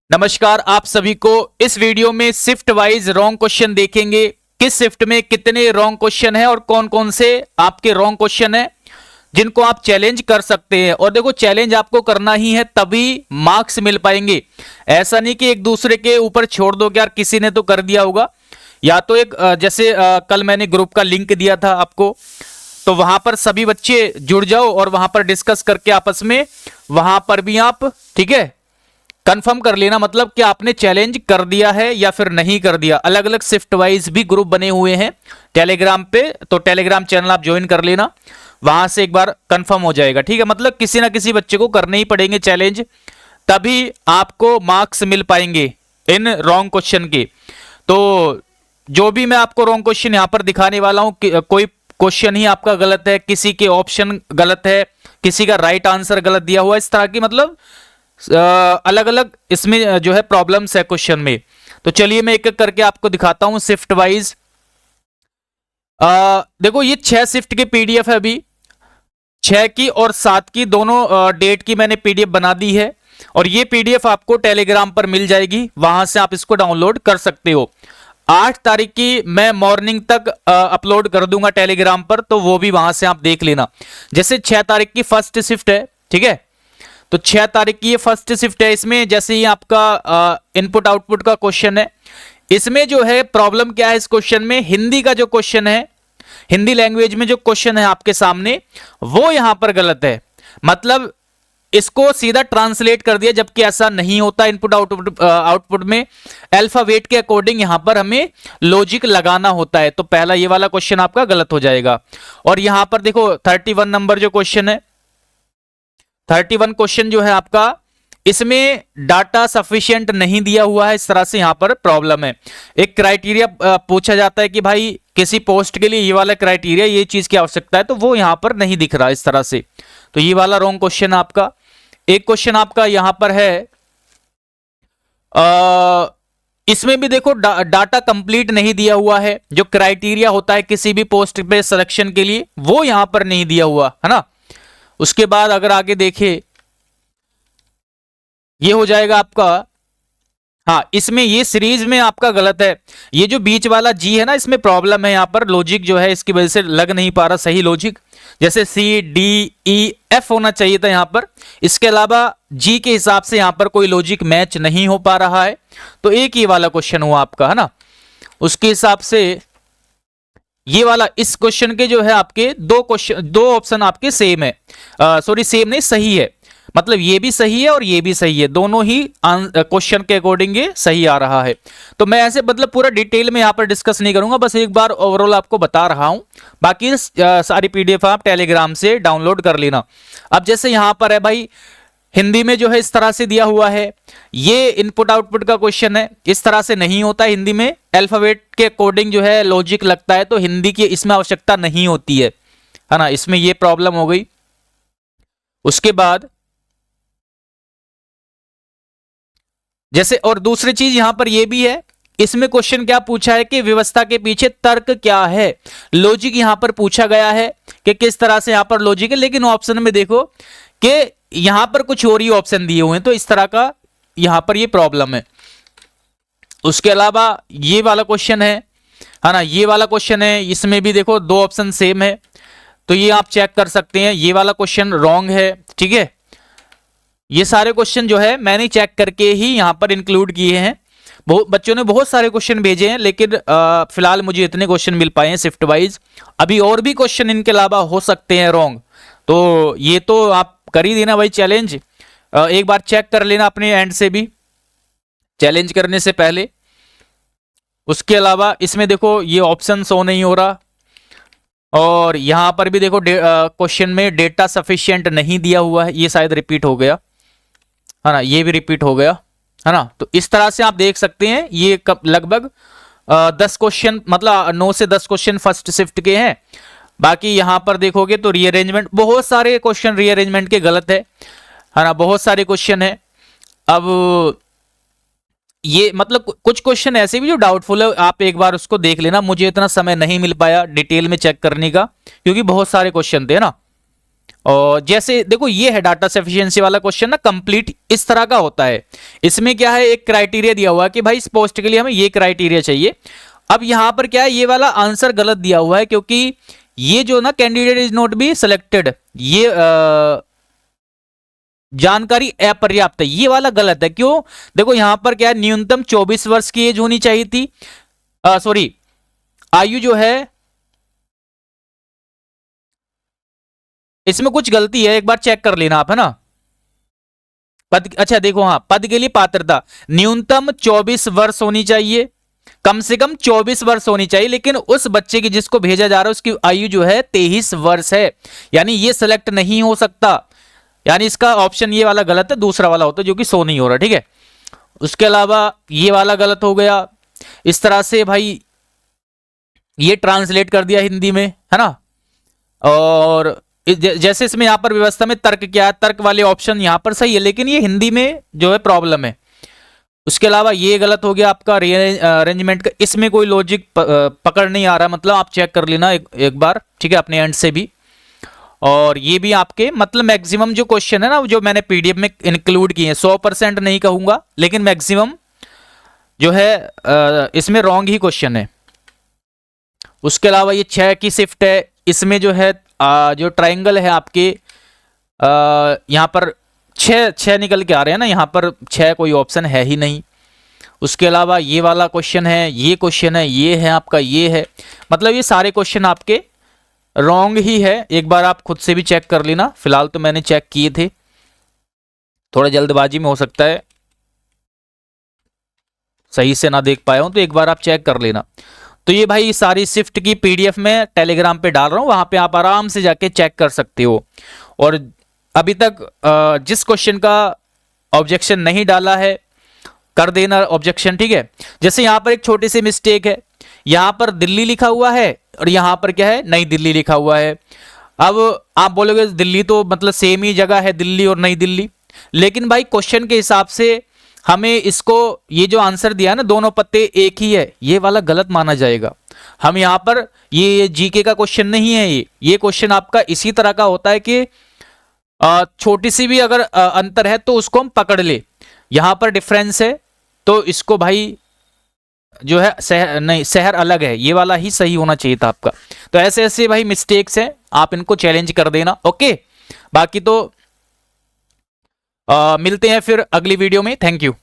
नमस्कार, आप सभी को इस वीडियो में शिफ्ट वाइज रॉन्ग क्वेश्चन देखेंगे। किस शिफ्ट में कितने रॉन्ग क्वेश्चन है और कौन कौन से आपके रॉन्ग क्वेश्चन है जिनको आप चैलेंज कर सकते हैं। और देखो, चैलेंज आपको करना ही है तभी मार्क्स मिल पाएंगे। ऐसा नहीं कि एक दूसरे के ऊपर छोड़ दो कि यार किसी ने तो कर दिया होगा। या तो एक जैसे कल मैंने ग्रुप का लिंक दिया था आपको, तो वहां पर सभी बच्चे जुड़ जाओ और वहां पर डिस्कस करके आपस में वहां पर भी आप ठीक है कंफर्म कर लेना, मतलब कि आपने चैलेंज कर दिया है या फिर नहीं कर दिया। अलग अलग शिफ्ट वाइज भी ग्रुप बने हुए हैं टेलीग्राम पे, तो टेलीग्राम चैनल आप ज्वाइन कर लेना, वहां से एक बार कंफर्म हो जाएगा। ठीक है, मतलब किसी ना किसी बच्चे को करने ही पड़ेंगे चैलेंज, तभी आपको मार्क्स मिल पाएंगे इन रॉन्ग क्वेश्चन के। तो जो भी मैं आपको रॉन्ग क्वेश्चन यहां पर दिखाने वाला हूं, कोई क्वेश्चन ही आपका गलत है, किसी के ऑप्शन गलत है, किसी का राइट आंसर गलत दिया हुआ है, इस तरह की मतलब अलग अलग इसमें जो है प्रॉब्लम्स है क्वेश्चन में। तो चलिए मैं एक एक करके आपको दिखाता हूं शिफ्ट वाइज। देखो, ये 6 शिफ्ट के पीडीएफ है। अभी 6 की और 7 की दोनों डेट की मैंने पीडीएफ बना दी है और ये पीडीएफ आपको टेलीग्राम पर मिल जाएगी, वहां से आप इसको डाउनलोड कर सकते हो। 8 तारीख की मैं मॉर्निंग तक अपलोड कर दूंगा टेलीग्राम पर, तो वो भी वहां से आप देख लेना। जैसे 6 तारीख की फर्स्ट शिफ्ट है, ठीक है, तो 6 तारीख की ये फर्स्ट शिफ्ट है। इसमें जैसे ही आपका इनपुट आउटपुट का क्वेश्चन है, इसमें जो है प्रॉब्लम क्या है, इस क्वेश्चन में हिंदी का जो क्वेश्चन है, हिंदी लैंग्वेज में जो क्वेश्चन है आपके सामने, वो यहां पर गलत है। मतलब इसको सीधा ट्रांसलेट कर दिया, जबकि ऐसा नहीं होता। इनपुट आउटपुट में अल्फाबेट के अकॉर्डिंग यहां पर हमें लॉजिक लगाना होता है। तो पहला ये वाला क्वेश्चन आपका गलत हो जाएगा। और यहां पर देखो 31 नंबर जो क्वेश्चन है, 31 क्वेश्चन जो है आपका, इसमें डाटा सफिशिएंट नहीं दिया हुआ है, इस तरह से यहां पर प्रॉब्लम है। एक क्राइटेरिया पूछा जाता है कि भाई किसी पोस्ट के लिए ये वाला क्राइटेरिया, ये चीज की आवश्यकता है, तो वो यहां पर नहीं दिख रहा इस तरह से। तो ये वाला रॉन्ग क्वेश्चन आपका। एक क्वेश्चन आपका यहां पर है, इसमें भी देखो डाटा कंप्लीट नहीं दिया हुआ है। जो क्राइटेरिया होता है किसी भी पोस्ट पे सिलेक्शन के लिए, वो यहां पर नहीं दिया हुआ है ना। उसके बाद अगर आगे देखें, ये हो जाएगा आपका, हाँ, इसमें ये सीरीज में आपका गलत है। ये जो बीच वाला जी है ना, इसमें प्रॉब्लम है। यहां पर लॉजिक जो है इसकी वजह से लग नहीं पा रहा सही लॉजिक। जैसे सी डी ई एफ होना चाहिए था यहां पर, इसके अलावा जी के हिसाब से यहां पर कोई लॉजिक मैच नहीं हो पा रहा है। तो एक ही वाला क्वेश्चन हुआ आपका, है ना। उसके हिसाब से ये वाला, इस क्वेश्चन के जो है आपके दो ऑप्शन आपके सेम है, सॉरी सेम नहीं, सही है। मतलब ये भी सही है और ये भी सही है, दोनों ही क्वेश्चन के अकॉर्डिंग ये सही आ रहा है। तो मैं ऐसे मतलब पूरा डिटेल में यहां पर डिस्कस नहीं करूंगा, बस एक बार ओवरऑल आपको बता रहा हूं। बाकी सारी पीडीएफ आप टेलीग्राम से डाउनलोड कर लेना। अब जैसे यहां पर है भाई, हिंदी में जो है इस तरह से दिया हुआ है, ये इनपुट आउटपुट का क्वेश्चन है, इस तरह से नहीं होता। हिंदी में अल्फाबेट के अकॉर्डिंग जो है लॉजिक लगता है, तो हिंदी की इसमें आवश्यकता नहीं होती है ना। इसमें ये प्रॉब्लम हो गई। उसके बाद जैसे, और दूसरी चीज यहां पर यह भी है, इसमें क्वेश्चन क्या पूछा है कि व्यवस्था के पीछे तर्क क्या है। लॉजिक यहां पर पूछा गया है कि किस तरह से यहां पर लॉजिक है, लेकिन ऑप्शन में देखो कि यहां पर कुछ और ही ऑप्शन दिए हुए हैं, तो इस तरह का यहां पर ये प्रॉब्लम है। उसके अलावा ये वाला क्वेश्चन है ना, ये वाला क्वेश्चन है, इसमें भी देखो 2 ऑप्शन सेम है, तो ये आप चेक कर सकते हैं। ये वाला क्वेश्चन रॉन्ग है, ठीक है। ये सारे क्वेश्चन जो है मैंने चेक करके ही यहां पर इंक्लूड किए हैं। बच्चों ने बहुत सारे क्वेश्चन भेजे हैं, लेकिन फिलहाल मुझे इतने क्वेश्चन मिल पाए हैं शिफ्ट वाइज। अभी और भी क्वेश्चन इनके अलावा हो सकते हैं रॉन्ग, तो ये तो आप कर ही देना भाई चैलेंज। एक बार चेक कर लेना अपने एंड से भी चैलेंज करने से पहले। उसके अलावा इसमें देखो ये ऑप्शन शो नहीं हो रहा, और यहां पर भी देखो क्वेश्चन में डेटा सफिशिएंट नहीं दिया हुआ है, ये शायद रिपीट हो गया है ना, ये भी रिपीट हो गया है ना। तो इस तरह से आप देख सकते हैं ये लगभग 10 क्वेश्चन, मतलब 9 से 10 क्वेश्चन फर्स्ट शिफ्ट के हैं। बाकी यहां पर देखोगे तो रीअरेंजमेंट, बहुत सारे क्वेश्चन रीअरेंजमेंट के गलत है ना, बहुत सारे क्वेश्चन है। अब ये मतलब कुछ क्वेश्चन ऐसे भी जो डाउटफुल है, आप एक बार उसको देख लेना। मुझे इतना समय नहीं मिल पाया डिटेल में चेक करने का, क्योंकि बहुत सारे क्वेश्चन थे ना। और जैसे देखो ये है डाटा सफिशिएंसी वाला क्वेश्चन ना, कंप्लीट इस तरह का होता है। इसमें क्या है, एक क्राइटेरिया दिया हुआ है कि भाई इस पोस्ट के लिए हमें ये क्राइटेरिया चाहिए। अब यहां पर क्या है, ये वाला आंसर गलत दिया हुआ है, क्योंकि ये जो ना candidate is not be selected, ये जानकारी अपर्याप्त है, ये वाला गलत है। क्यों, देखो यहां पर क्या है, न्यूनतम 24 वर्ष की एज होनी चाहिए थी, सॉरी आयु जो है, इसमें कुछ गलती है, एक बार चेक कर लेना आप, है ना। पद, अच्छा देखो, हाँ पद के लिए पात्रता न्यूनतम 24 वर्ष होनी चाहिए, कम से कम 24 वर्ष होनी चाहिए, लेकिन उस बच्चे की जिसको भेजा जा रहा है उसकी आयु जो है 23 वर्ष है, यानी ये सिलेक्ट नहीं हो सकता। यानी इसका ऑप्शन ये वाला गलत है, दूसरा वाला होता है जो कि शो नहीं हो रहा, ठीक है। उसके अलावा ये वाला गलत हो गया। इस तरह से भाई ये ट्रांसलेट कर दिया हिंदी में, है ना। और जैसे इसमें यहां पर व्यवस्था में तर्क क्या है, तर्क वाले ऑप्शन यहां पर सही है, लेकिन ये हिंदी में जो है प्रॉब्लम है। उसके अलावा ये गलत हो गया आपका अरेंजमेंट का, इसमें कोई लॉजिक पकड़ नहीं आ रहा, मतलब आप चेक कर लेना एक बार, ठीक है, अपने एंड से भी। और ये भी आपके मतलब मैक्सिमम जो क्वेश्चन है ना, जो मैंने पीडीएफ में इंक्लूड किए हैं, 100% नहीं कहूंगा, लेकिन मैक्सिमम जो है इसमें रॉन्ग ही क्वेश्चन है। उसके अलावा ये 6 की शिफ्ट है, इसमें जो है जो ट्राइंगल है आपके यहाँ पर 6 निकल के आ रहे हैं ना, यहाँ पर 6 कोई ऑप्शन है ही नहीं। उसके अलावा ये वाला क्वेश्चन है, ये क्वेश्चन है, ये है आपका, ये है, मतलब ये सारे क्वेश्चन आपके रॉन्ग ही है। एक बार आप खुद से भी चेक कर लेना, फिलहाल तो मैंने चेक किए थे, थोड़ा जल्दबाजी में हो सकता है सही से ना देख पाया हूं, तो एक बार आप चेक कर लेना। तो ये भाई सारी शिफ्ट की पीडीएफ में टेलीग्राम पे डाल रहा हूं, वहां पे आप आराम से जाके चेक कर सकते हो। और अभी तक जिस क्वेश्चन का ऑब्जेक्शन नहीं डाला है कर देना ऑब्जेक्शन, ठीक है। जैसे यहां पर एक छोटी सी मिस्टेक है, यहां पर दिल्ली लिखा हुआ है और यहां पर क्या है, नई दिल्ली लिखा हुआ है। अब आप बोलोगे दिल्ली तो मतलब सेम ही जगह है, दिल्ली और नई दिल्ली, लेकिन भाई क्वेश्चन के हिसाब से हमें इसको, ये जो आंसर दिया ना, दोनों पत्ते एक ही है, ये वाला गलत माना जाएगा। हम यहां पर ये जीके का क्वेश्चन नहीं है, ये क्वेश्चन आपका इसी तरह का होता है कि छोटी सी भी अगर अंतर है तो उसको हम पकड़ ले, यहां पर डिफरेंस है तो इसको भाई जो है शहर नहीं, शहर अलग है, ये वाला ही सही होना चाहिए था आपका। तो ऐसे ऐसे भाई मिस्टेक्स हैं, आप इनको चैलेंज कर देना, ओके। बाकी तो मिलते हैं फिर अगली वीडियो में, थैंक यू।